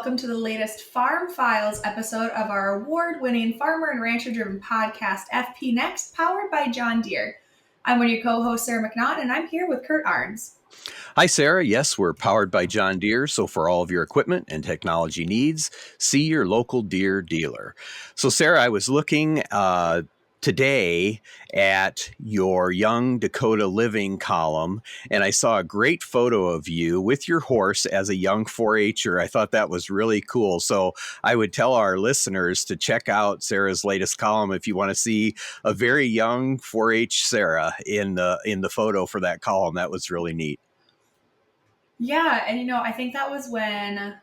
welcome to the latest Farm Files episode of our award-winning farmer and rancher-driven podcast, FP Next, powered by John Deere. I'm one of your co-hosts, Sarah McNaught, and I'm here with Curt Arns. Hi, Sarah. Yes, we're powered by John Deere. So for all of your equipment and technology needs, see your local Deere dealer. So Sarah, I was looking today at your Young Dakota Living column, and I saw a great photo of you with your horse as a young 4-H'er. I thought that was really cool. So I would tell our listeners to check out Sarah's latest column if you want to see a very young 4-H Sarah in the photo for that column. That was really neat. Yeah, and I think that was when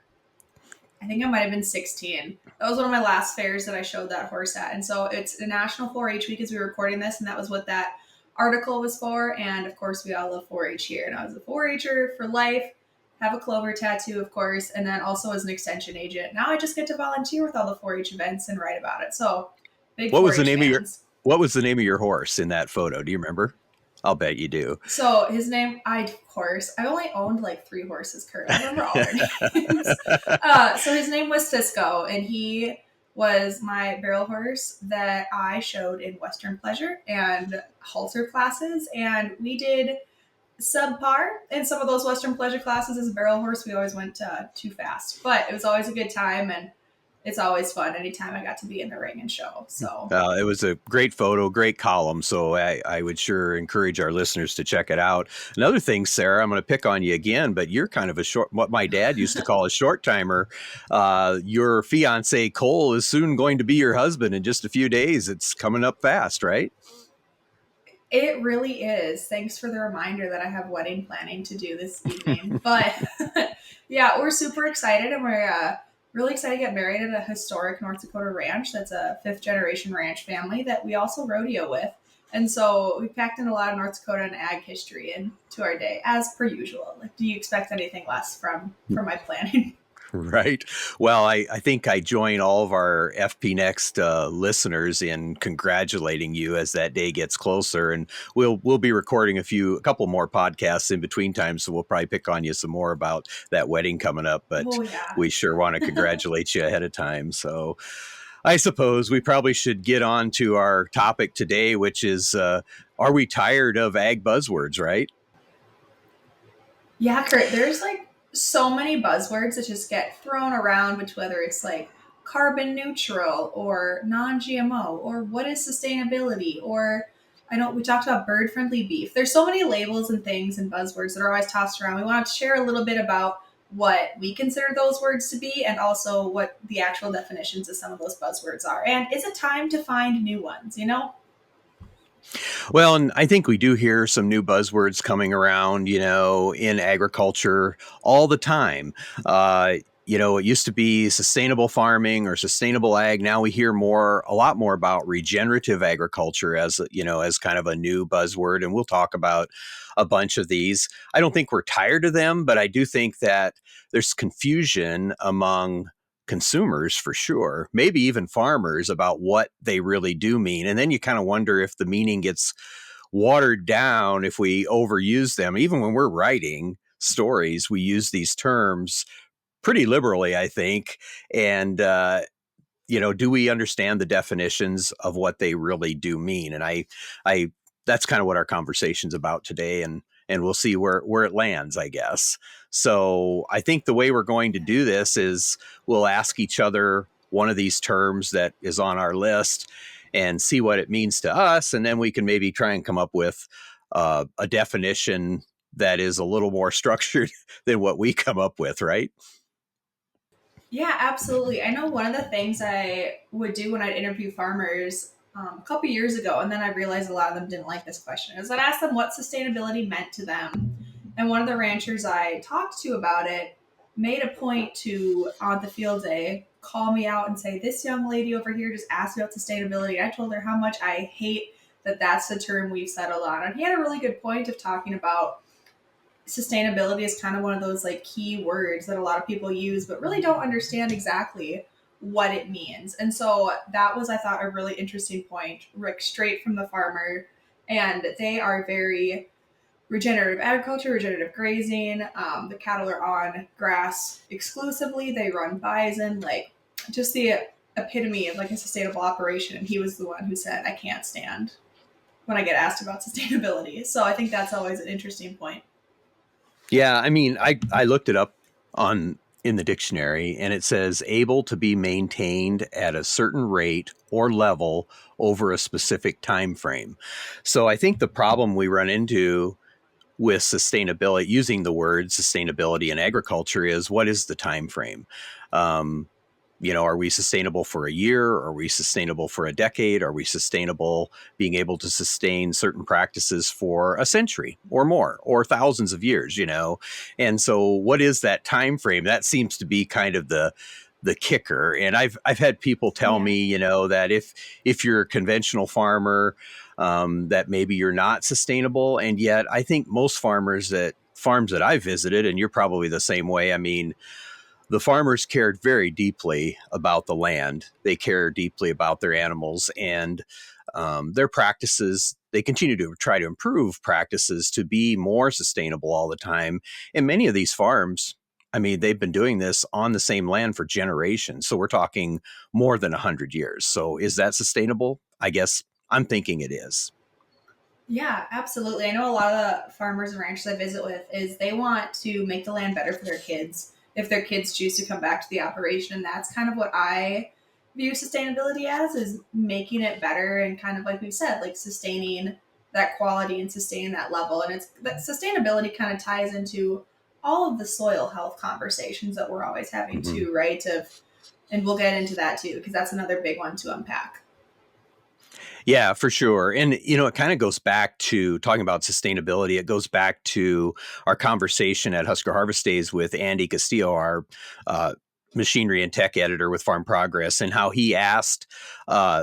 I might have been 16. That was one of my last fairs that I showed that horse at. And so it's the National 4-H Week as we were recording this, and that was what that article was for. And of course, we all love 4-H here. And I was a 4-H'er for life, have a clover tattoo, of course, and then also as an extension agent. Now I just get to volunteer with all the 4-H events and write about it. So big What 4-H was the name fans. What was the name of your horse in that photo? Do you remember? I'll bet you do. So his name, I only owned like 3 horses, Curt. I remember all their names. So his name was Cisco, and he was my barrel horse that I showed in Western Pleasure and halter classes. And we did subpar in some of those Western Pleasure classes as a barrel horse. We always went too fast, but it was always a good time. And it's always fun anytime I got to be in the ring and show. So it was a great photo, great column. So I would sure encourage our listeners to check it out. Another thing, Sarah, I'm going to pick on you again, but you're kind of what my dad used to call a short timer. Your fiance Cole is soon going to be your husband in just a few days. It's coming up fast, right? It really is. Thanks for the reminder that I have wedding planning to do this evening. But yeah, we're super excited, and we're really excited to get married at a historic North Dakota ranch. That's a 5th-generation ranch family that we also rodeo with. And so we packed in a lot of North Dakota and ag history into our day, as per usual. Like, do you expect anything less from my planning? Right. Well, I think I join all of our FP Next listeners in congratulating you as that day gets closer, and we'll be recording a couple more podcasts in between times, so we'll probably pick on you some more about that wedding coming up. But we sure want to congratulate you ahead of time. So I suppose we probably should get on to our topic today, which is are we tired of ag buzzwords, right? Yeah, Curt, there's like so many buzzwords that just get thrown around, which whether it's like carbon neutral or non-GMO or what is sustainability, or I know we talked about bird-friendly beef. There's so many labels and things and buzzwords that are always tossed around. We want to share a little bit about what we consider those words to be and also what the actual definitions of some of those buzzwords are. And is it time to find new ones, Well, and I think we do hear some new buzzwords coming around, in agriculture all the time. It used to be sustainable farming or sustainable ag. Now we hear a lot more about regenerative agriculture as kind of a new buzzword. And we'll talk about a bunch of these. I don't think we're tired of them, but I do think that there's confusion among consumers for sure, maybe even farmers, about what they really do mean. And then you kind of wonder if the meaning gets watered down if we overuse them. Even when we're writing stories, we use these terms pretty liberally, I think. And, do we understand the definitions of what they really do mean? And I that's kind of what our conversation's about today. And we'll see where it lands, I guess. So I think the way we're going to do this is we'll ask each other one of these terms that is on our list and see what it means to us. And then we can maybe try and come up with a definition that is a little more structured than what we come up with, right? Yeah, absolutely. I know one of the things I would do when I'd interview farmers a couple years ago, and then I realized a lot of them didn't like this question, is I'd ask them what sustainability meant to them. And one of the ranchers I talked to about it made a point to, on the field day, call me out and say, this young lady over here just asked about sustainability. I told her how much I hate that that's the term we've settled on. And he had a really good point of talking about sustainability is kind of one of those like key words that a lot of people use, but really don't understand exactly what it means. And so that was, I thought, a really interesting point, Rick, straight from the farmer. And they are very regenerative agriculture, regenerative grazing. The cattle are on grass exclusively. They run bison, like just the epitome of like a sustainable operation. And he was the one who said, "I can't stand when I get asked about sustainability." So I think that's always an interesting point. Yeah, I mean, I looked it up on in the dictionary, and it says able to be maintained at a certain rate or level over a specific time frame. So I think the problem we run into with sustainability, using the word sustainability in agriculture, is what is the time frame? Um, are we sustainable for a year? Are we sustainable for a decade? Are we sustainable being able to sustain certain practices for a century or more or thousands of years? And so what is that time frame? That seems to be kind of the kicker. And I've had people tell Yeah. me, that if you're a conventional farmer, that maybe you're not sustainable. And yet I think most farms that I visited, and you're probably the same way. I mean, the farmers cared very deeply about the land. They care deeply about their animals, and their practices. They continue to try to improve practices to be more sustainable all the time. And many of these farms, I mean, they've been doing this on the same land for generations. So we're talking more than 100 years. So is that sustainable? I guess I'm thinking it is. Yeah, absolutely. I know a lot of the farmers and ranchers I visit with is they want to make the land better for their kids if their kids choose to come back to the operation. And that's kind of what I view sustainability as, is making it better and kind of like we've said, like sustaining that quality and sustaining that level. And it's that sustainability kind of ties into all of the soil health conversations that we're always having Mhm. too, right? And we'll get into that too, because that's another big one to unpack. Yeah, for sure. And, it kind of goes back to talking about sustainability. It goes back to our conversation at Husker Harvest Days with Andy Castillo, our uh, machinery and tech editor with Farm Progress, and how he asked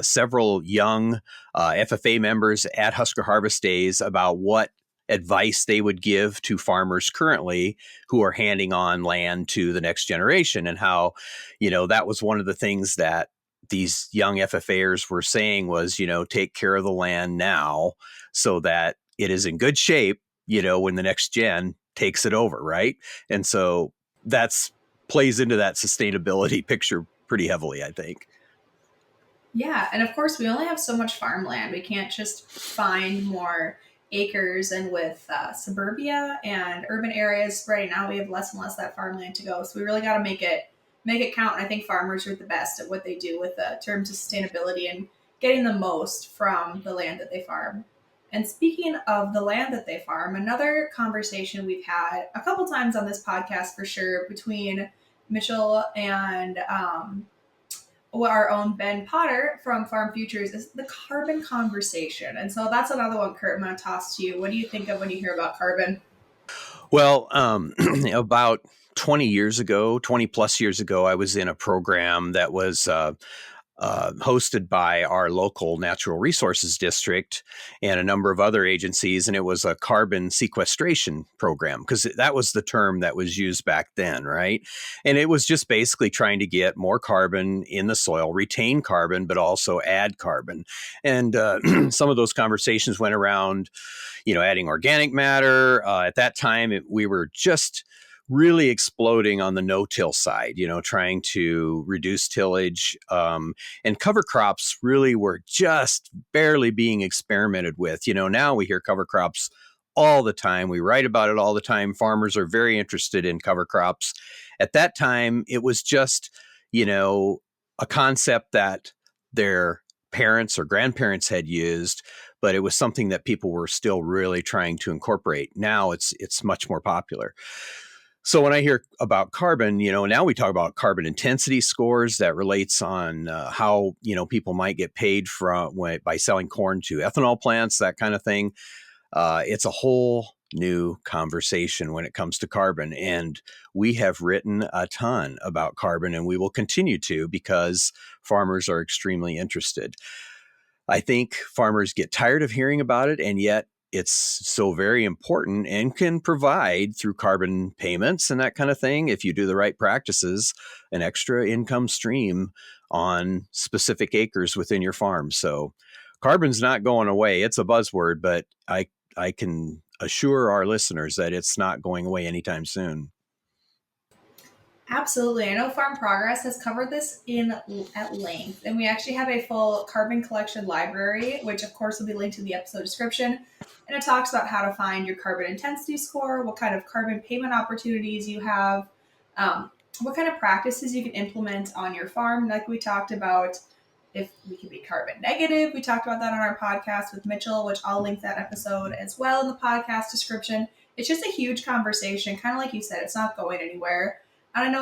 several young FFA members at Husker Harvest Days about what advice they would give to farmers currently who are handing on land to the next generation, and how, that was one of the things that these young FFAers were saying was, take care of the land now so that it is in good shape, when the next gen takes it over, right? And so that's plays into that sustainability picture pretty heavily, I think. Yeah, and of course, we only have so much farmland. We can't just find more acres. And with suburbia and urban areas spreading out, we have less and less of that farmland to go. So we really got to make it count. And I think farmers are the best at what they do with the terms of sustainability and getting the most from the land that they farm. And speaking of the land that they farm, another conversation we've had a couple times on this podcast for sure between Mitchell and our own Ben Potter from Farm Futures is the carbon conversation. And so that's another one, Curt, I'm going to toss to you. What do you think of when you hear about carbon? Well, about 20 years ago, 20 plus years ago, I was in a program that was hosted by our local natural resources district and a number of other agencies. And it was a carbon sequestration program because that was the term that was used back then, right? And it was just basically trying to get more carbon in the soil, retain carbon, but also add carbon. And some of those conversations went around, adding organic matter. At that time, we were just really exploding on the no-till side, trying to reduce tillage. And cover crops really were just barely being experimented with. Now we hear cover crops all the time. We write about it all the time. Farmers are very interested in cover crops. At that time, it was just, a concept that their parents or grandparents had used, but it was something that people were still really trying to incorporate. Now it's much more popular. So when I hear about carbon, now we talk about carbon intensity scores that relates on how, people might get paid by selling corn to ethanol plants, that kind of thing. It's a whole new conversation when it comes to carbon. And we have written a ton about carbon, and we will continue to because farmers are extremely interested. I think farmers get tired of hearing about it, and yet it's so very important and can provide through carbon payments and that kind of thing, if you do the right practices, an extra income stream on specific acres within your farm. So carbon's not going away. It's a buzzword, but I can assure our listeners that it's not going away anytime soon. Absolutely. I know Farm Progress has covered this in at length, and we actually have a full carbon collection library, which of course will be linked in the episode description. And it talks about how to find your carbon intensity score, what kind of carbon payment opportunities you have, um, what kind of practices you can implement on your farm. Like we talked about, if we can be carbon negative, we talked about that on our podcast with Mitchell, which I'll link that episode as well in the podcast description. It's just a huge conversation, kind of like you said, it's not going anywhere. And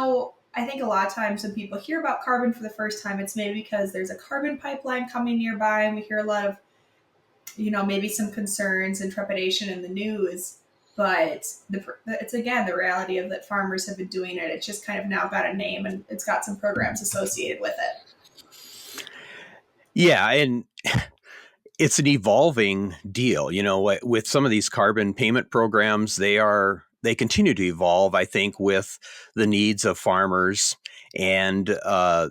I think a lot of times when people hear about carbon for the first time, it's maybe because there's a carbon pipeline coming nearby, and we hear a lot of, maybe some concerns and trepidation in the news. But it's again the reality of that farmers have been doing it. It's just kind of now got a name and it's got some programs associated with it. Yeah, and it's an evolving deal. With some of these carbon payment programs, they continue to evolve, I think, with the needs of farmers and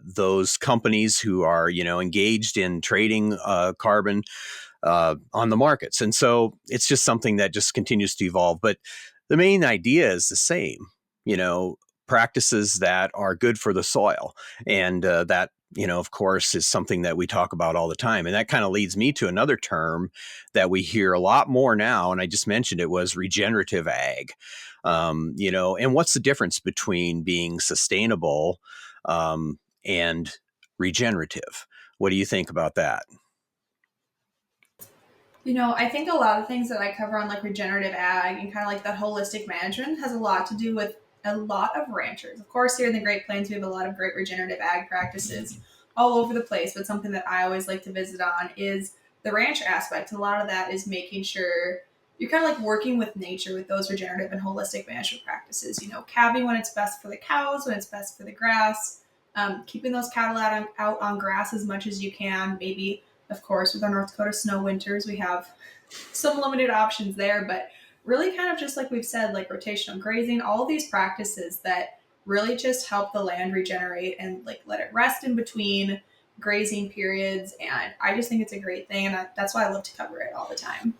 those companies who are, engaged in trading carbon on the markets. And so it's just something that just continues to evolve. But the main idea is the same, you know, practices that are good for the soil. And that, of course, is something that we talk about all the time. And that kind of leads me to another term that we hear a lot more now. And I just mentioned it was regenerative ag. And what's the difference between being sustainable and regenerative? What do you think about that? I think a lot of things that I cover on like regenerative ag and kind of like that holistic management has a lot to do with a lot of ranchers. Of course, here in the Great Plains, we have a lot of great regenerative ag practices all over the place. But something that I always like to visit on is the ranch aspect. And a lot of that is making sure you're kind of like working with nature with those regenerative and holistic management practices. Calving when it's best for the cows, when it's best for the grass, keeping those cattle out on grass as much as you can, maybe of course, with our North Dakota snow winters, we have some limited options there, but really kind of just like we've said, like rotational grazing, all of these practices that really just help the land regenerate and like let it rest in between grazing periods. And I just think it's a great thing. And that's why I love to cover it all the time.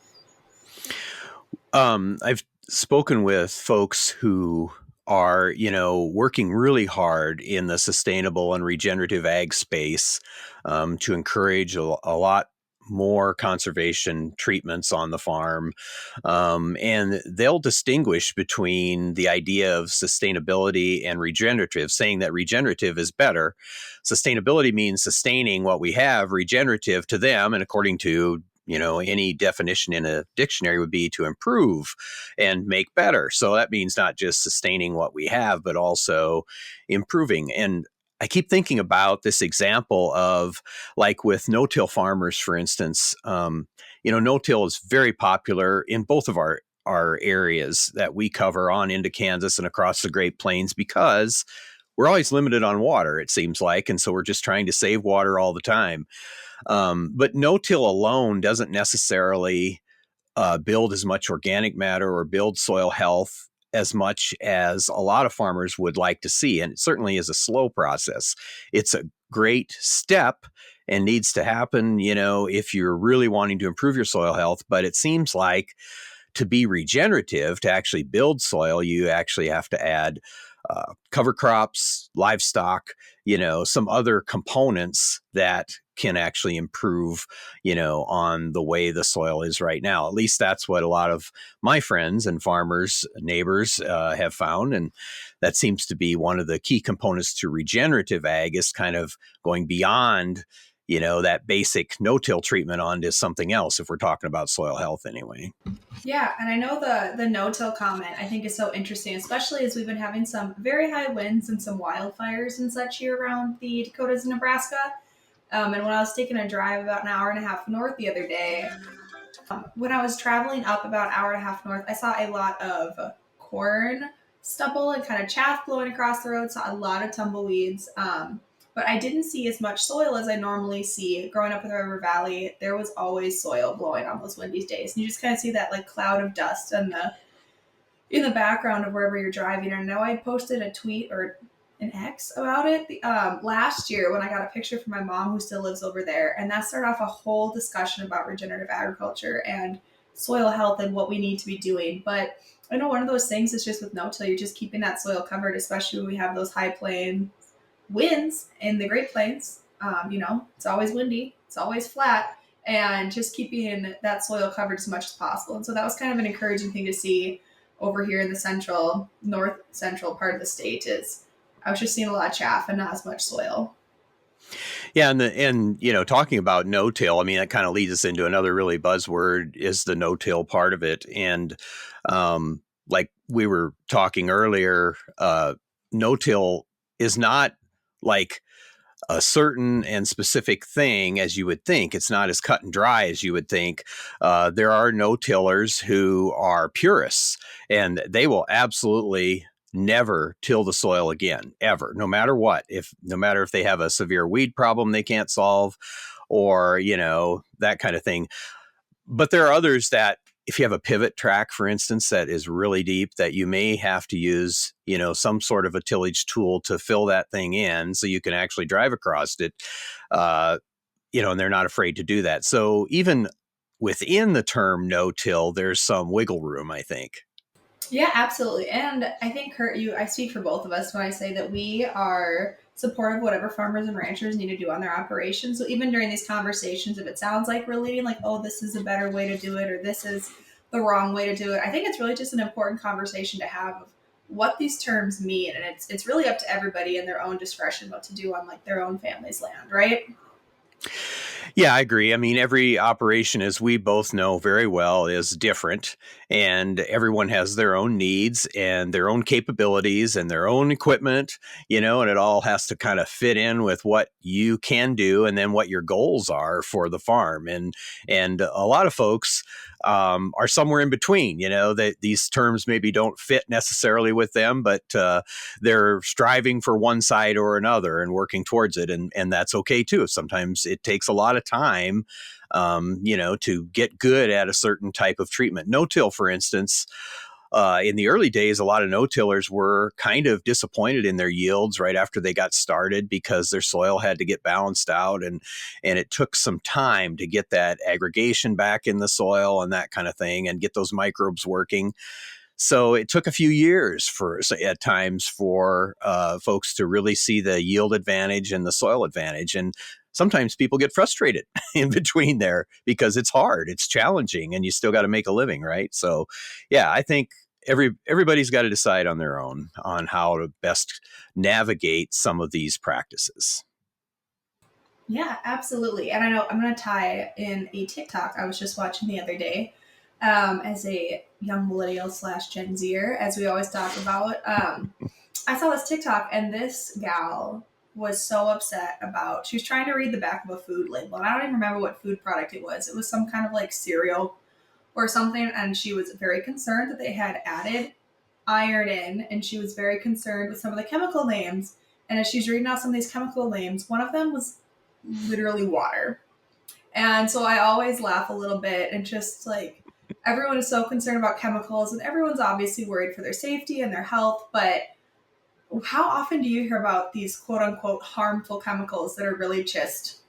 I've spoken with folks who are, working really hard in the sustainable and regenerative ag space to encourage a lot more conservation treatments on the farm. And they'll distinguish between the idea of sustainability and regenerative, saying that regenerative is better. Sustainability means sustaining what we have. Regenerative to them, and according to any definition in a dictionary, would be to improve and make better. So that means not just sustaining what we have, but also improving. And I keep thinking about this example of like with no-till farmers, for instance. No-till is very popular in both of our areas that we cover on into Kansas and across the Great Plains because we're always limited on water, it seems like. And so we're just trying to save water all the time. But no-till alone doesn't necessarily build as much organic matter or build soil health as much as a lot of farmers would like to see. And it certainly is a slow process. It's a great step and needs to happen, if you're really wanting to improve your soil health. But it seems like to be regenerative, to actually build soil, you actually have to add cover crops, livestock, some other components that can actually improve, on the way the soil is right now. At least that's what a lot of my friends and farmers, neighbors have found. And that seems to be one of the key components to regenerative ag, is kind of going beyond, that basic no-till treatment onto something else, if we're talking about soil health anyway. Yeah, and I know the no-till comment I think is so interesting, especially as we've been having some very high winds and some wildfires and such here around the Dakotas and Nebraska. And when I was taking a drive about an hour and a half north the other day, when I was traveling up about an hour and a half north, I saw a lot of corn stubble and kind of chaff blowing across the road, saw a lot of tumbleweeds. But I didn't see as much soil as I normally see. Growing up in the River Valley, there was always soil blowing on those windy days. And you just kind of see that like cloud of dust in the background of wherever you're driving. And I know I posted a tweet or an X about it last year when I got a picture from my mom who still lives over there. And that started off a whole discussion about regenerative agriculture and soil health and what we need to be doing. But I know one of those things is just with no-till, you're just keeping that soil covered, especially when we have those high plain winds in the Great Plains. It's always windy, it's always flat, and just keeping that soil covered as much as possible. And so that was kind of an encouraging thing to see over here in the north central part of the state. Is I was just seeing a lot of chaff and not as much soil. Yeah, and talking about no-till, I mean that kind of leads us into another really buzzword is the no-till part of it, and like we were talking earlier, no-till is not like a certain and specific thing as you would think. It's not as cut and dry as you would think. There are no-tillers who are purists, and they will absolutely never till the soil again, ever, no matter what. No matter if they have a severe weed problem they can't solve, or that kind of thing. But there are others that, if you have a pivot track, for instance, that is really deep, that you may have to use, some sort of a tillage tool to fill that thing in so you can actually drive across it. And they're not afraid to do that. So even within the term no-till, there's some wiggle room, I think. Yeah, absolutely. And I think, Curt, I speak for both of us when I say that we are supportive of whatever farmers and ranchers need to do on their operations. So even during these conversations, if it sounds like we're leading, like, oh, this is a better way to do it, or this is the wrong way to do it, I think it's really just an important conversation to have of what these terms mean. And it's really up to everybody in their own discretion what to do on like their own family's land, right? Yeah, I agree. I mean, every operation, as we both know very well, is different, and everyone has their own needs and their own capabilities and their own equipment, and it all has to kind of fit in with what you can do and then what your goals are for the farm. And a lot of folks are somewhere in between. That these terms maybe don't fit necessarily with them, but they're striving for one side or another and working towards it, and that's okay too. Sometimes it takes a lot of time, to get good at a certain type of treatment. No-till, for instance, in the early days, a lot of no-tillers were kind of disappointed in their yields right after they got started because their soil had to get balanced out, and it took some time to get that aggregation back in the soil and that kind of thing, and get those microbes working. So it took a few years at times for folks to really see the yield advantage and the soil advantage. And sometimes people get frustrated in between there because it's hard, it's challenging, and you still got to make a living, right? So, yeah, I think everybody's got to decide on their own on how to best navigate some of these practices. Yeah, absolutely. And I know I'm going to tie in a TikTok I was just watching the other day, as a young millennial slash Gen Zer, as we always talk about. I saw this TikTok, and this gal was so upset about, she was trying to read the back of a food label. And I don't even remember what food product it was. It was some kind of like cereal or something. And she was very concerned that they had added iron in. And she was very concerned with some of the chemical names. And as she's reading out some of these chemical names, one of them was literally water. And so I always laugh a little bit, and just like, everyone is so concerned about chemicals and everyone's obviously worried for their safety and their health. But how often do you hear about these quote unquote harmful chemicals that are really just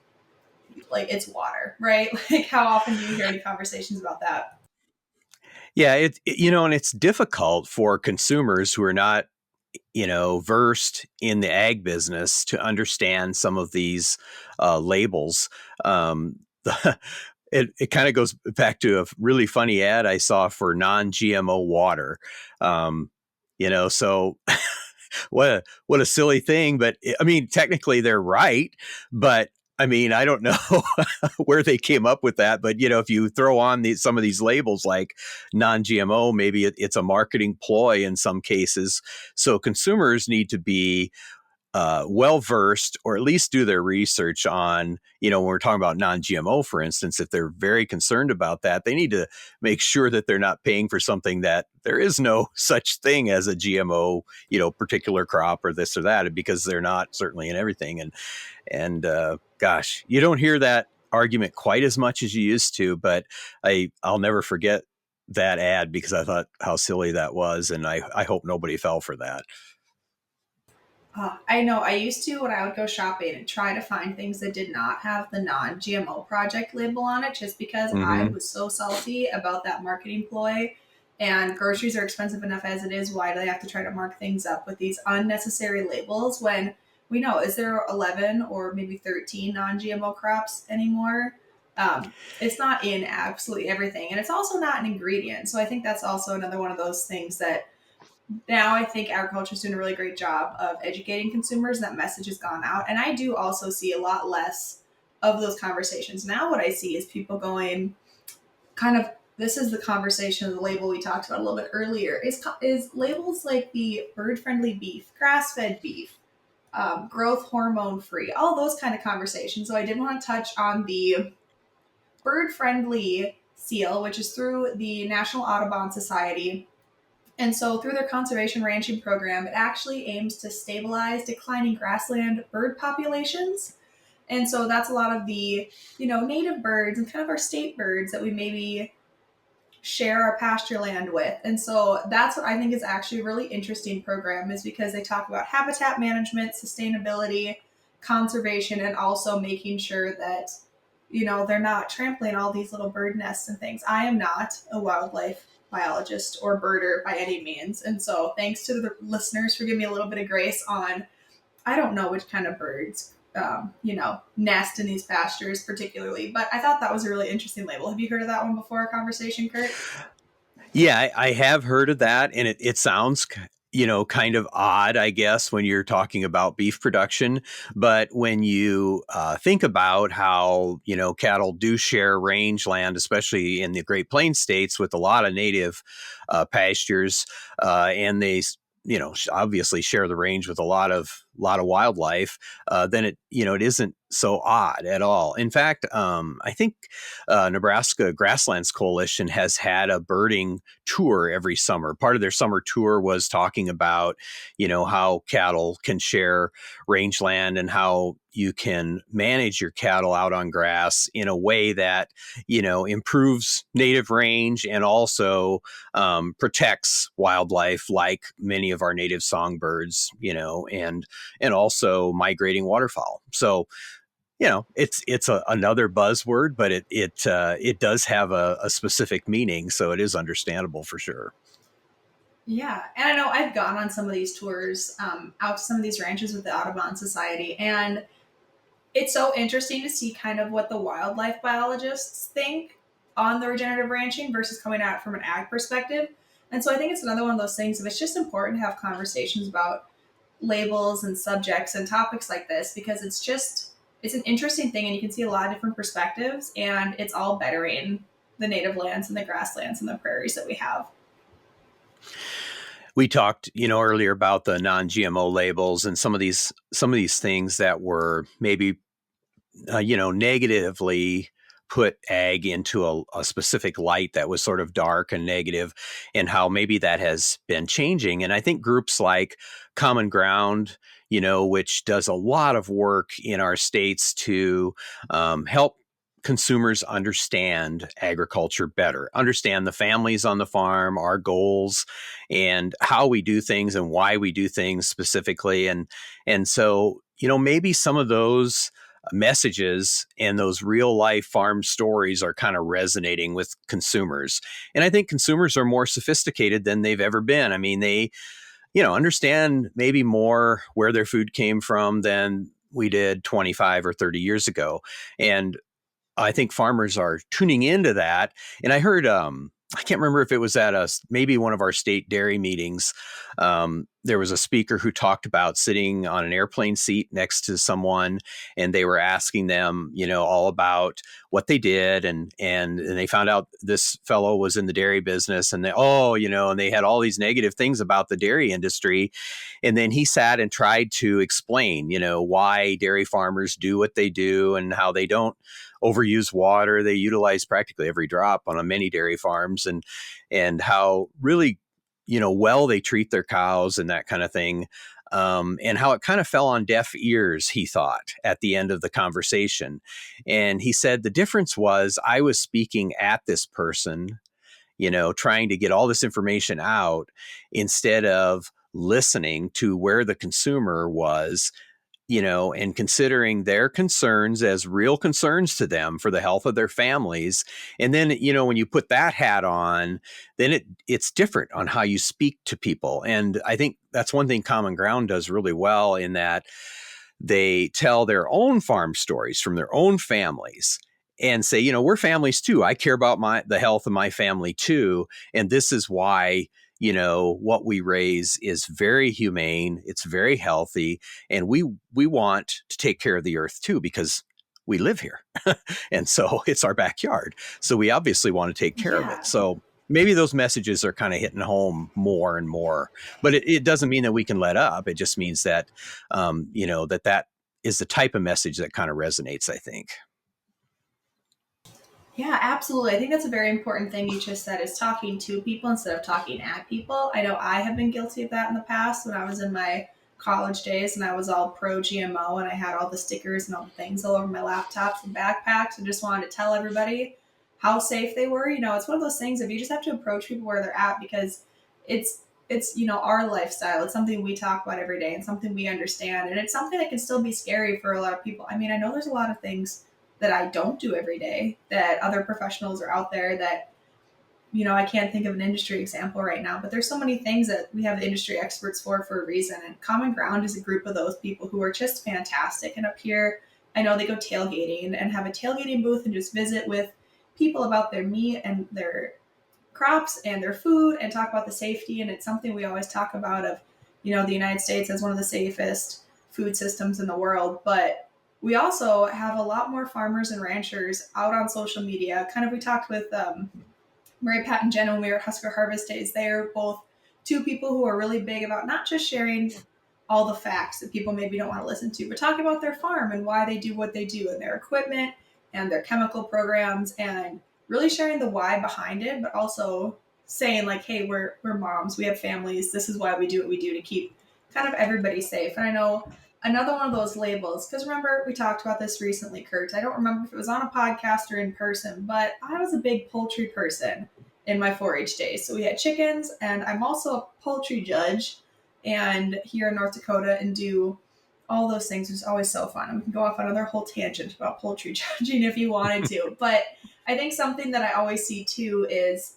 like it's water, right? Like, how often do you hear any conversations about that? Yeah, and it's difficult for consumers who are not versed in the ag business to understand some of these labels. It kind of goes back to a really funny ad I saw for non-GMO water. Um, so what a silly thing, but I mean, technically they're right, but I mean, I don't know where they came up with that, but if you throw on some of these labels like non-GMO, maybe it's a marketing ploy in some cases. So consumers need to be well versed, or at least do their research on, when we're talking about non-GMO, for instance, if they're very concerned about that, they need to make sure that they're not paying for something that there is no such thing as a GMO, particular crop or this or that, because they're not certainly in everything. And gosh, you don't hear that argument quite as much as you used to, but I'll never forget that ad because I thought how silly that was. And I hope nobody fell for that. I know I used to when I would go shopping and try to find things that did not have the non GMO project label on it just because I Mm-hmm. was so salty about that marketing ploy. And groceries are expensive enough as it is. Why do they have to try to mark things up with these unnecessary labels when we know, is there 11 or maybe 13 non GMO crops anymore? It's not in absolutely everything. And it's also not an ingredient. So I think that's also another one of those things that now I think agriculture is doing a really great job of educating consumers. That message has gone out. And I do also see a lot less of those conversations. Now, what I see is people going kind of, this is the conversation, the label we talked about a little bit earlier, is labels like the bird friendly beef, grass fed beef, growth hormone free, all those kind of conversations. So I did want to touch on the bird friendly seal, which is through the National Audubon Society. And so, through their conservation ranching program, it actually aims to stabilize declining grassland bird populations. And so, that's a lot of the, native birds and kind of our state birds that we maybe share our pasture land with. And so, that's what I think is actually a really interesting program, is because they talk about habitat management, sustainability, conservation, and also making sure that they're not trampling all these little bird nests and things. I am not a wildlife biologist or birder by any means. And so thanks to the listeners for giving me a little bit of grace on, I don't know which kind of birds, nest in these pastures particularly, but I thought that was a really interesting label. Have you heard of that one before our conversation, Curt? Yeah, I have heard of that, and it sounds, kind of odd, I guess, when you're talking about beef production. But when you think about how, cattle do share rangeland, especially in the Great Plains states with a lot of native pastures, and they, obviously share the range with a lot of wildlife, then it isn't so odd at all. In fact, I think Nebraska Grasslands Coalition has had a birding tour every summer. Part of their summer tour was talking about, how cattle can share rangeland and how you can manage your cattle out on grass in a way that, improves native range and also protects wildlife like many of our native songbirds, and also migrating waterfowl. So it's another buzzword, but it does have a specific meaning, so it is understandable for sure. Yeah, and I know I've gone on some of these tours out to some of these ranches with the Audubon Society, and it's so interesting to see kind of what the wildlife biologists think on the regenerative ranching versus coming at it from an ag perspective. And so I think it's another one of those things. If it's just important to have conversations about labels and subjects and topics like this, because it's an interesting thing and you can see a lot of different perspectives, and it's all bettering the native lands and the grasslands and the prairies that we have. We talked, earlier about the non-GMO labels and some of these things that were maybe negatively put ag into a specific light that was sort of dark and negative, and how maybe that has been changing. And I think groups like Common Ground, which does a lot of work in our states to help consumers understand agriculture better, understand the families on the farm, our goals, and how we do things and why we do things specifically. And so, maybe some of those messages and those real life farm stories are kind of resonating with consumers. And I think consumers are more sophisticated than they've ever been. I mean, they, understand maybe more where their food came from than we did 25 or 30 years ago. And I think farmers are tuning into that. And I heard, I can't remember if it was at maybe one of our state dairy meetings. There was a speaker who talked about sitting on an airplane seat next to someone, and they were asking them, all about what they did, and they found out this fellow was in the dairy business, and and they had all these negative things about the dairy industry, and then he sat and tried to explain, why dairy farmers do what they do and how they don't overuse water. They utilize practically every drop on many dairy farms, and how really, well they treat their cows and that kind of thing. And how it kind of fell on deaf ears, he thought, at the end of the conversation. And he said the difference was I was speaking at this person, trying to get all this information out instead of listening to where the consumer was, and considering their concerns as real concerns to them for the health of their families. And then, when you put that hat on, then it's different on how you speak to people. And I think that's one thing Common Ground does really well, in that they tell their own farm stories from their own families and say, we're families too. I care about the health of my family too. And this is why, what we raise is very humane. It's very healthy. And we want to take care of the earth too, because we live here. And so it's our backyard. So we obviously want to take care of it. Yeah. So maybe those messages are kind of hitting home more and more, but it doesn't mean that we can let up. It just means that, that is the type of message that kind of resonates, I think. Yeah, absolutely. I think that's a very important thing you just said, is talking to people instead of talking at people. I know I have been guilty of that in the past when I was in my college days and I was all pro GMO and I had all the stickers and all the things all over my laptops and backpacks and just wanted to tell everybody how safe they were. It's one of those things if you just have to approach people where they're at, because it's our lifestyle. It's something we talk about every day and something we understand. And it's something that can still be scary for a lot of people. I mean, I know there's a lot of things that I don't do every day that other professionals are out there that, I can't think of an industry example right now, but there's so many things that we have industry experts for a reason. And Common Ground is a group of those people who are just fantastic. And up here, I know they go tailgating and have a tailgating booth and just visit with people about their meat and their crops and their food and talk about the safety. And it's something we always talk about of, the United States as one of the safest food systems in the world. But we also have a lot more farmers and ranchers out on social media. Kind of, we talked with Mary Pat and Jen when we were at Husker Harvest Days. They're both two people who are really big about not just sharing all the facts that people maybe don't want to listen to, but talking about their farm and why they do what they do and their equipment and their chemical programs, and really sharing the why behind it, but also saying like, hey, we're moms, we have families, this is why we do what we do to keep kind of everybody safe. And I know another one of those labels, because remember, we talked about this recently, Curt. I don't remember if it was on a podcast or in person, but I was a big poultry person in my 4-H days. So we had chickens, and I'm also a poultry judge and here in North Dakota, and do all those things, which is always so fun. And we can go off on another whole tangent about poultry judging if you wanted to. But I think something that I always see too is,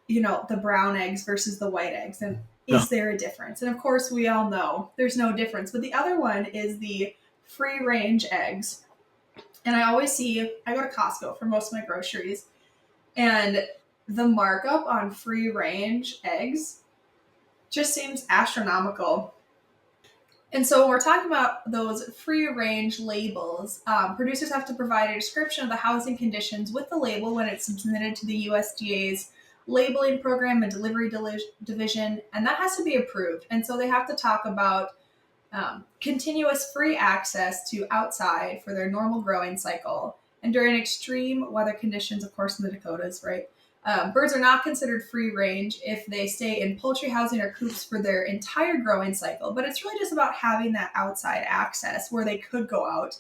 the brown eggs versus the white eggs. And No. is there a difference? And of course, we all know there's no difference. But the other one is the free range eggs. And I always see, I go to Costco for most of my groceries, and the markup on free range eggs just seems astronomical. And so when we're talking about those free range labels, producers have to provide a description of the housing conditions with the label when it's submitted to the USDA's labeling program and delivery division, and that has to be approved. And so they have to talk about continuous free access to outside for their normal growing cycle. And during extreme weather conditions, of course, in the Dakotas, right? Birds are not considered free range if they stay in poultry housing or coops for their entire growing cycle. But it's really just about having that outside access where they could go out.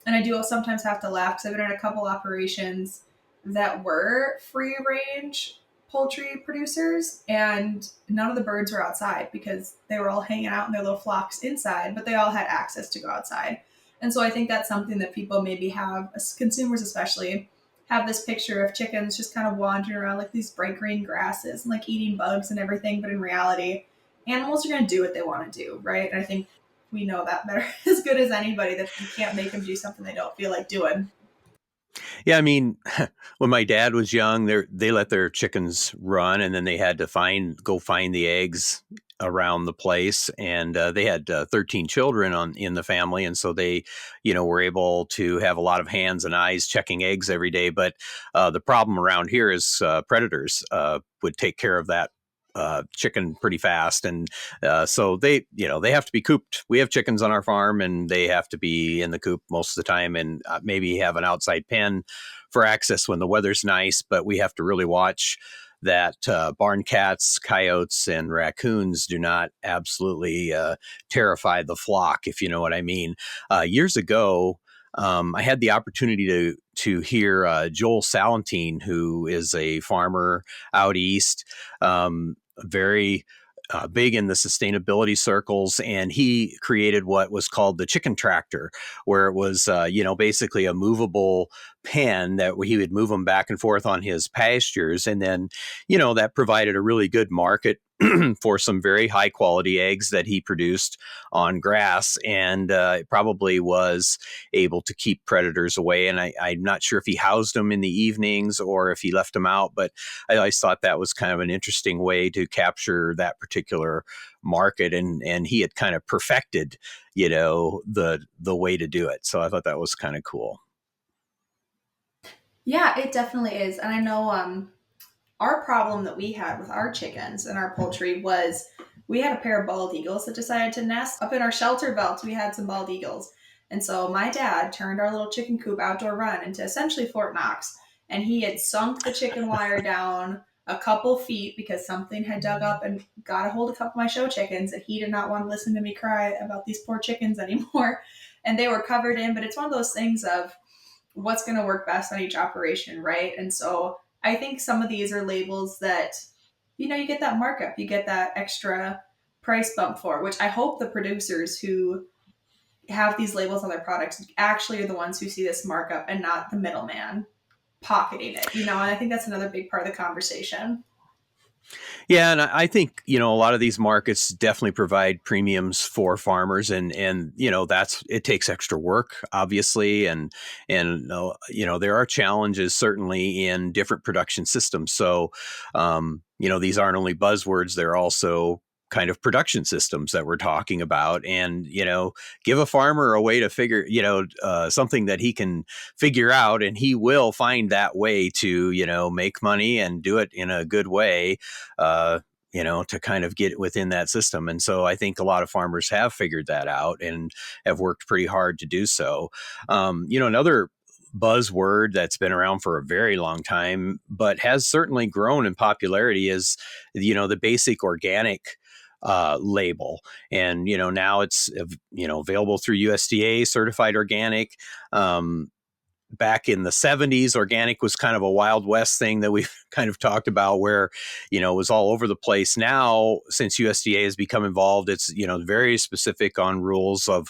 And I do sometimes have to laugh because I've been in a couple operations that were free range poultry producers, and none of the birds were outside because they were all hanging out in their little flocks inside, but they all had access to go outside. And so I think that's something that people maybe have, as consumers especially, have this picture of chickens just kind of wandering around like these bright green grasses and like eating bugs and everything. But in reality, animals are going to do what they want to do, right? And I think we know that better as good as anybody, that you can't make them do something they don't feel like doing. Yeah, I mean, when my dad was young, they let their chickens run, and then they had to go find the eggs around the place. And they had 13 children in the family, and so they, were able to have a lot of hands and eyes checking eggs every day. But the problem around here is predators would take care of that chicken pretty fast, and so they have to be cooped. We have chickens on our farm, and they have to be in the coop most of the time, and maybe have an outside pen for access when the weather's nice. But we have to really watch that barn cats, coyotes, and raccoons do not absolutely terrify the flock, if you know what I mean. Years ago, I had the opportunity to hear Joel Salentine, who is a farmer out east, very big in the sustainability circles, and he created what was called the chicken tractor, where it was, basically a movable pen that he would move them back and forth on his pastures. And then, that provided a really good market for some very high quality eggs that he produced on grass, and it probably was able to keep predators away. And I'm not sure if he housed them in the evenings or if he left them out, but I always thought that was kind of an interesting way to capture that particular market, and he had kind of perfected, the way to do it. So I thought that was kind of cool. Yeah, it definitely is. And I know our problem that we had with our chickens and our poultry was we had a pair of bald eagles that decided to nest up in our shelter belts. We had some bald eagles. And so my dad turned our little chicken coop outdoor run into essentially Fort Knox. And he had sunk the chicken wire down a couple feet because something had dug up and got a hold of a couple of my show chickens. And he did not want to listen to me cry about these poor chickens anymore. And they were covered in, but it's one of those things of what's going to work best on each operation, right? And so I think some of these are labels that, you get that markup, you get that extra price bump for, which I hope the producers who have these labels on their products actually are the ones who see this markup and not the middleman pocketing it, and I think that's another big part of the conversation. Yeah, and I think a lot of these markets definitely provide premiums for farmers, and that's it takes extra work, obviously, and there are challenges certainly in different production systems. So, these aren't only buzzwords; they're also kind of production systems that we're talking about, and give a farmer a way to figure, something that he can figure out, and he will find that way to make money and do it in a good way, uh, to kind of get within that system. And so I think a lot of farmers have figured that out and have worked pretty hard to do so. Another buzzword that's been around for a very long time, but has certainly grown in popularity is, the basic organic label. And, now it's, available through USDA certified organic. Back in the 70s, organic was kind of a Wild West thing that we've kind of talked about, where, it was all over the place. Now, since USDA has become involved, it's, very specific on rules of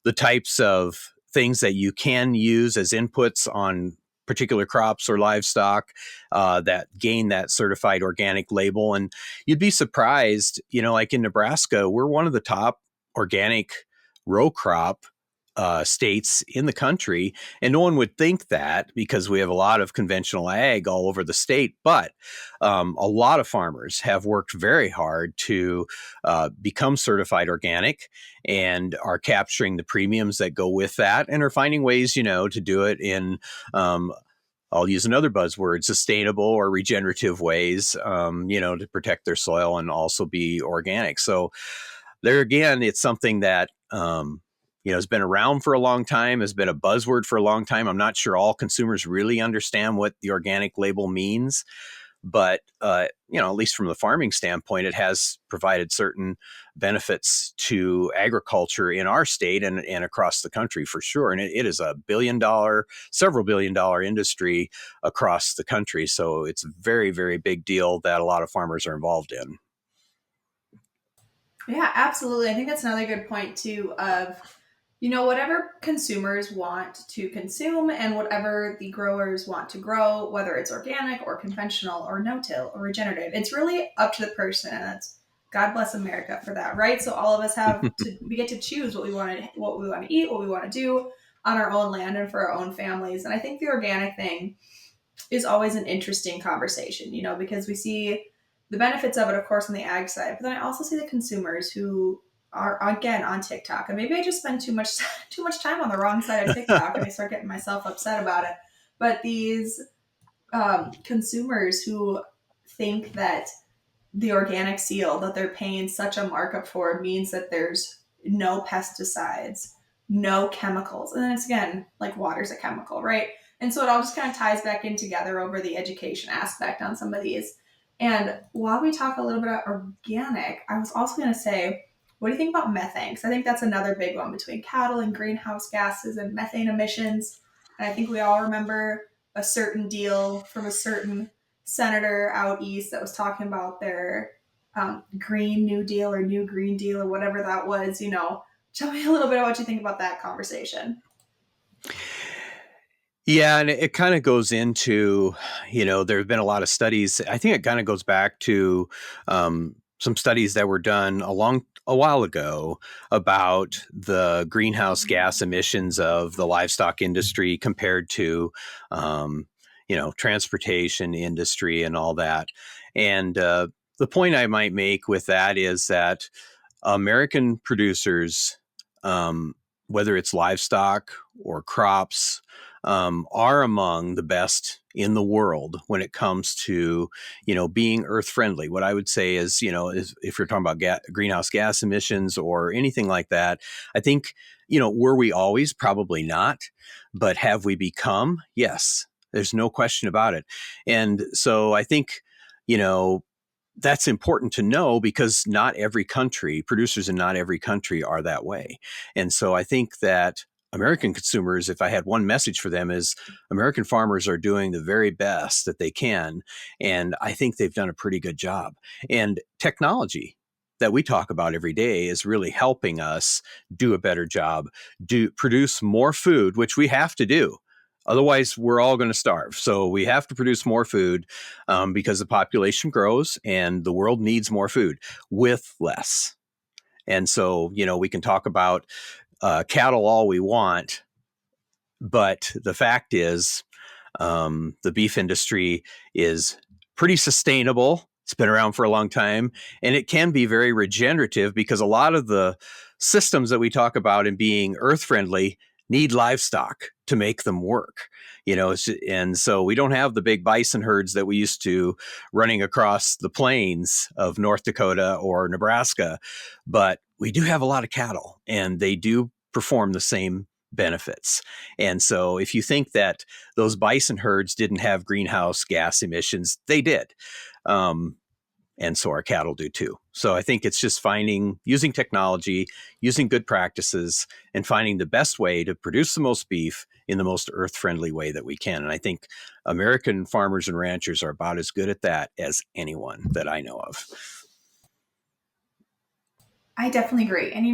the types of things that you can use as inputs on particular crops or livestock that gain that certified organic label. And you'd be surprised, like in Nebraska, we're one of the top organic row crop states in the country. And no one would think that because we have a lot of conventional ag all over the state. But a lot of farmers have worked very hard to become certified organic and are capturing the premiums that go with that, and are finding ways, to do it in I'll use another buzzword, sustainable or regenerative ways, to protect their soil and also be organic. So there again, it's something that, has been around for a long time, has been a buzzword for a long time. I'm not sure all consumers really understand what the organic label means, but, at least from the farming standpoint, it has provided certain benefits to agriculture in our state and across the country for sure. And it is a several billion dollar industry across the country. So it's a very, very big deal that a lot of farmers are involved in. Yeah, absolutely. I think that's another good point too of whatever consumers want to consume and whatever the growers want to grow, whether it's organic or conventional or no-till or regenerative, it's really up to the person. And that's God bless America for that, right? So all of us we get to choose what we want to eat, what we want to do on our own land and for our own families. And I think the organic thing is always an interesting conversation, because we see the benefits of it, of course, on the ag side, but then I also see the consumers who are again on TikTok, and maybe I just spend too much too much time on the wrong side of TikTok, and I start getting myself upset about it. But these consumers who think that the organic seal that they're paying such a markup for means that there's no pesticides, no chemicals. And then it's again, like water's a chemical, right? And so it all just kind of ties back in together over the education aspect on some of these. And while we talk a little bit about organic, I was also going to say, what do you think about methane? Because I think that's another big one between cattle and greenhouse gases and methane emissions. And I think we all remember a certain deal from a certain senator out east that was talking about their Green New Deal or New Green Deal or whatever that was. Tell me a little bit about what you think about that conversation. Yeah, and it kind of goes into, there have been a lot of studies. I think it kind of goes back to some studies that were done a while ago about the greenhouse gas emissions of the livestock industry compared to, transportation industry and all that. And the point I might make with that is that American producers, whether it's livestock or crops, are among the best in the world when it comes to, being earth friendly. What I would say is, if you're talking about greenhouse gas emissions or anything like that, I think, were we always? Probably not. But have we become? Yes. There's no question about it. And so I think, you know, that's important to know because not every country, producers in not every country are that way. And so I think that American consumers, if I had one message for them, is American farmers are doing the very best that they can. And I think they've done a pretty good job. And technology that we talk about every day is really helping us do a better job, do produce more food, which we have to do. Otherwise, we're all going to starve. So we have to produce more food because the population grows and the world needs more food with less. And so, we can talk about cattle all we want, but the fact is, the beef industry is pretty sustainable. It's been around for a long time, and it can be very regenerative because a lot of the systems that we talk about in being earth friendly need livestock to make them work. And so we don't have the big bison herds that we used to running across the plains of North Dakota or Nebraska, but we do have a lot of cattle, and they do perform the same benefits. And so if you think that those bison herds didn't have greenhouse gas emissions, they did. And so our cattle do too. So I think it's just using technology, using good practices, and finding the best way to produce the most beef in the most earth friendly way that we can. And I think American farmers and ranchers are about as good at that as anyone that I know of. I definitely agree. And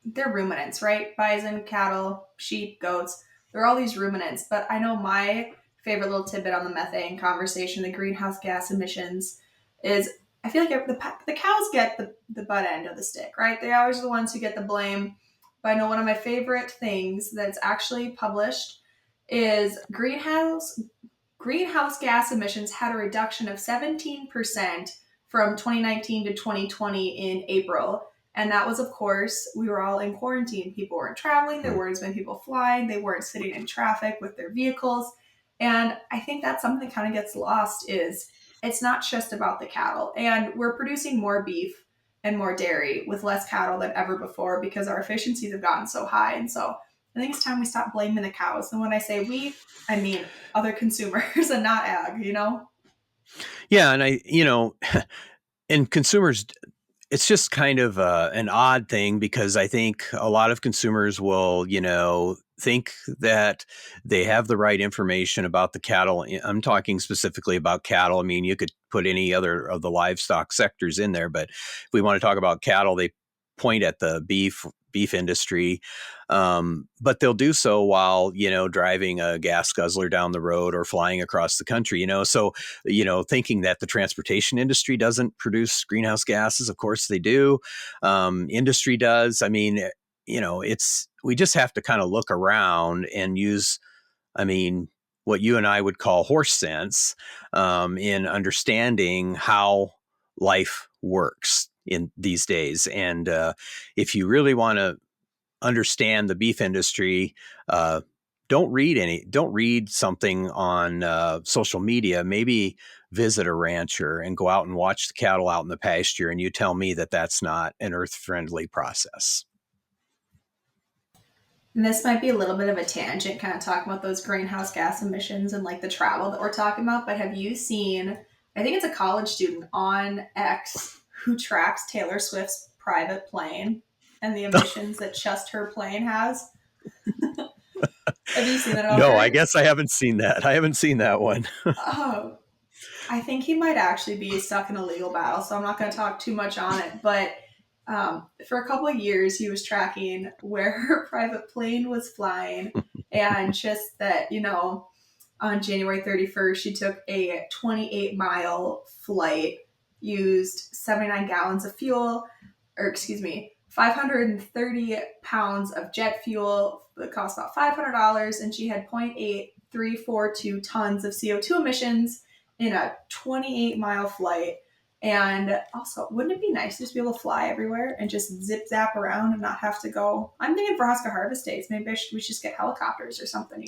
they're ruminants, right? Bison, cattle, sheep, goats. They're all these ruminants. But I know my favorite little tidbit on the methane conversation, the greenhouse gas emissions, is I feel like the cows get the butt end of the stick, right? They always are the ones who get the blame. But I know one of my favorite things that's actually published is greenhouse gas emissions had a reduction of 17% from 2019 to 2020 in April. And that was, of course, we were all in quarantine. People weren't traveling. There weren't as many people flying. They weren't sitting in traffic with their vehicles. And I think that's something that kind of gets lost is it's not just about the cattle. And we're producing more beef and more dairy with less cattle than ever before because our efficiencies have gotten so high. And so I think it's time we stop blaming the cows. And when I say we, I mean other consumers and not ag. Yeah. And and consumers, it's just kind of an odd thing because I think a lot of consumers will, think that they have the right information about the cattle. I'm talking specifically about cattle. I mean, you could put any other of the livestock sectors in there, but if we want to talk about cattle, they point at the beef industry. But they'll do so while, driving a gas guzzler down the road or flying across the country, so, thinking that the transportation industry doesn't produce greenhouse gases. Of course they do. Industry does. I mean, we just have to kind of look around and use, what you and I would call horse sense, in understanding how life works in these days. And if you really want to understand the beef industry, don't read something on social media. Maybe visit a rancher and go out and watch the cattle out in the pasture, and you tell me that that's not an earth friendly process. And this might be a little bit of a tangent, kind of talking about those greenhouse gas emissions and like the travel that we're talking about. But have you seen, I think it's a college student on X who tracks Taylor Swift's private plane and the emissions that just her plane has? Have you seen that No, I over? guess I haven't seen that. I haven't seen that one. Oh. I think he might actually be stuck in a legal battle, so I'm not going to talk too much on it. But for a couple of years, he was tracking where her private plane was flying, and just that, on January 31st, she took a 28-mile flight, used 79 gallons of fuel, or excuse me, 530 pounds of jet fuel that cost about $500, and she had 0.8342 tons of CO2 emissions in a 28-mile flight. And also, wouldn't it be nice to just be able to fly everywhere and just zip zap around and not have to go? I'm thinking for Husker Harvest Days, maybe we should just get helicopters or something.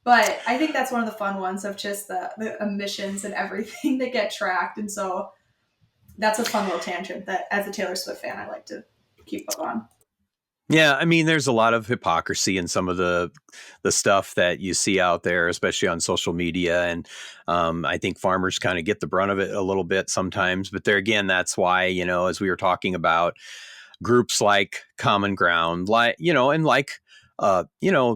But I think that's one of the fun ones of just the emissions and everything that get tracked. And so that's a fun little tangent that, as a Taylor Swift fan, I like to keep up on. Yeah, I mean, there's a lot of hypocrisy in some of the stuff that you see out there, especially on social media, and I think farmers kind of get the brunt of it a little bit sometimes. But there again, that's why, as we were talking about, groups like Common Ground,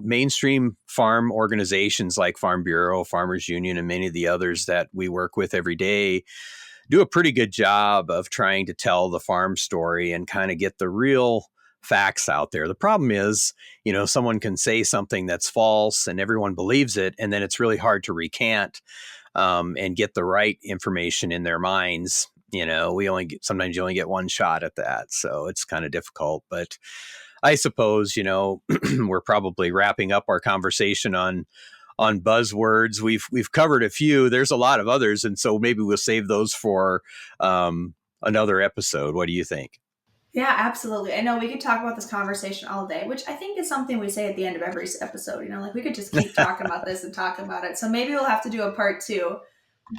mainstream farm organizations like Farm Bureau, Farmers Union, and many of the others that we work with every day do a pretty good job of trying to tell the farm story and kind of get the real facts out there. The problem is, someone can say something that's false and everyone believes it, and then it's really hard to recant and get the right information in their minds. Sometimes you only get one shot at that, so it's kind of difficult. But I suppose, we're probably wrapping up our conversation on buzzwords. We've covered a few. There's a lot of others, and so maybe we'll save those for another episode. What do you think? Yeah, absolutely. I know we could talk about this conversation all day, which I think is something we say at the end of every episode. Like we could just keep talking about this and talk about it. So maybe we'll have to do a part two.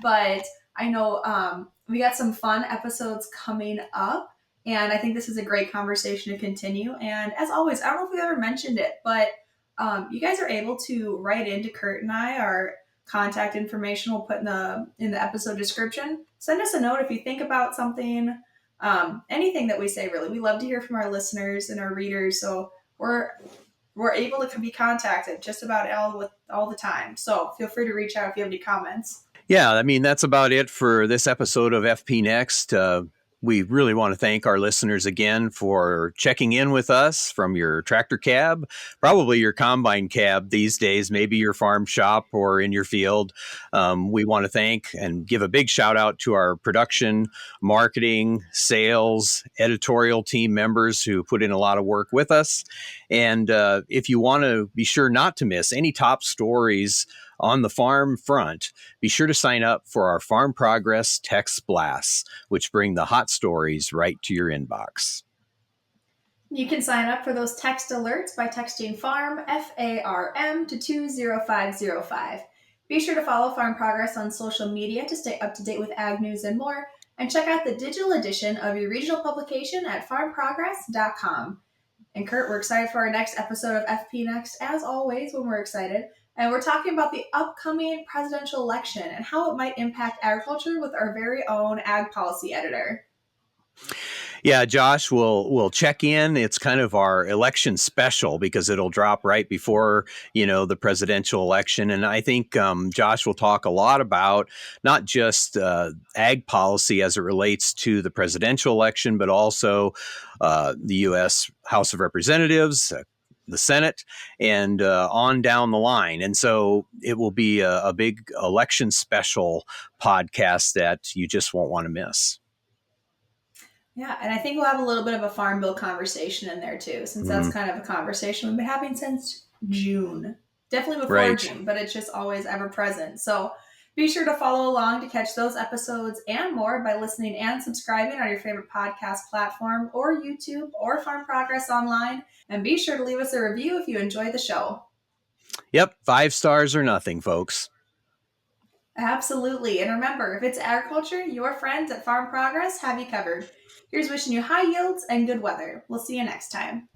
But I know we got some fun episodes coming up, and I think this is a great conversation to continue. And as always, I don't know if we ever mentioned it, but you guys are able to write into Curt and I. Our contact information we'll put in the episode description. Send us a note if you think about something, anything that we say. Really, we love to hear from our listeners and our readers. So we're able to be contacted just about all the time. So feel free to reach out if you have any comments. Yeah, I mean, that's about it for this episode of FP Next. We really want to thank our listeners again for checking in with us from your tractor cab, probably your combine cab these days, maybe your farm shop or in your field. We want to thank and give a big shout out to our production, marketing, sales, editorial team members who put in a lot of work with us. And if you want to be sure not to miss any top stories on the farm front, be sure to sign up for our Farm Progress text blasts, which bring the hot stories right to your inbox. You can sign up for those text alerts by texting FARM, FARM, to 20505. Be sure to follow Farm Progress on social media to stay up to date with ag news and more, and check out the digital edition of your regional publication at farmprogress.com. And Curt, we're excited for our next episode of FP Next, as always, when we're excited. And we're talking about the upcoming presidential election and how it might impact agriculture with our very own ag policy editor. Yeah, Josh, we'll check in. It's kind of our election special because it'll drop right before, the presidential election. And I think Josh will talk a lot about not just ag policy as it relates to the presidential election, but also the U.S. House of Representatives, the Senate, and on down the line. And so it will be a big election special podcast that you just won't want to miss. Yeah, and I think we'll have a little bit of a farm bill conversation in there too, since that's kind of a conversation we've been having since June. Definitely before June, but it's just always ever present. So be sure to follow along to catch those episodes and more by listening and subscribing on your favorite podcast platform or YouTube or Farm Progress Online. And be sure to leave us a review if you enjoy the show. Yep, 5 stars or nothing, folks. Absolutely. And remember, if it's agriculture, your friends at Farm Progress have you covered. Here's wishing you high yields and good weather. We'll see you next time.